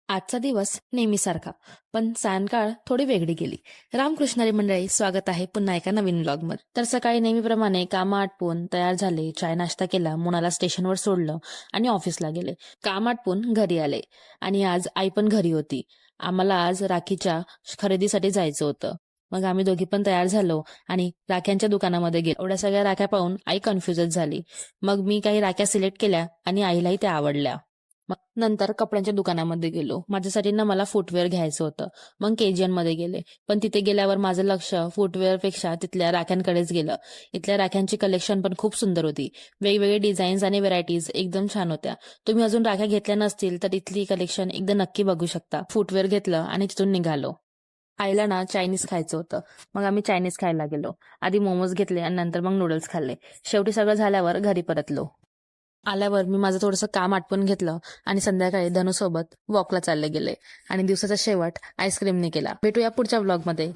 आजचा दिवस नेहमीसारखा, पण सायंकाळ थोडी वेगळी गेली. रामकृष्णारी मंडळी, स्वागत आहे पुन्हा एका नवीन व्लॉगमध्ये. तर सकाळी नेहमीप्रमाणे कामं आटपून तयार झाले, चाय नाश्ता केला, मुलाला स्टेशनवर सोडलं आणि ऑफिसला गेले. काम आटपून घरी आले आणि आज आई पण घरी होती. आम्हाला आज राखीच्या खरेदीसाठी जायचं होतं. मग आम्ही दोघी पण तयार झालो आणि राख्यांच्या दुकानामध्ये गेलो. एवढ्या सगळ्या राख्या पाहून आई कन्फ्युजच झाली. मग मी काही राख्या सिलेक्ट केल्या आणि आईलाही त्या आवडल्या. मग नंतर कपड्यांच्या दुकानामध्ये गेलो. माझ्यासाठी ना मला फुटवेअर घ्यायचं होतं. मग केजीएन मध्ये गेले, पण तिथे गेल्यावर माझं लक्ष फुटवेअर पेक्षा तिथल्या राख्यांकडेच गेलं. इथल्या राख्यांची कलेक्शन पण खूप सुंदर होती. वेगवेगळे डिझाईन्स आणि व्हरायटीज एकदम छान होत्या. तुम्ही अजून राख्या घेतल्या नसतील तर इथली कलेक्शन एकदा नक्की बघू शकता. फुटवेअर घेतलं आणि तिथून निघालो. आईला ना चायनीज खायचं होतं. मग आम्ही चायनीज खायला गेलो. आधी मोमोज घेतले आणि नंतर मग नूडल्स खाल्ले. शेवटी सगळं झाल्यावर घरी परतलो. आल्यावर मी माझं थोडंसं काम आटपून घेतलं आणि संध्याकाळी धनूसोबत वॉकला चालले गेले आणि दिवसाचा शेवट आईस्क्रीमने केला. भेटूया पुढच्या व्लॉगमध्ये.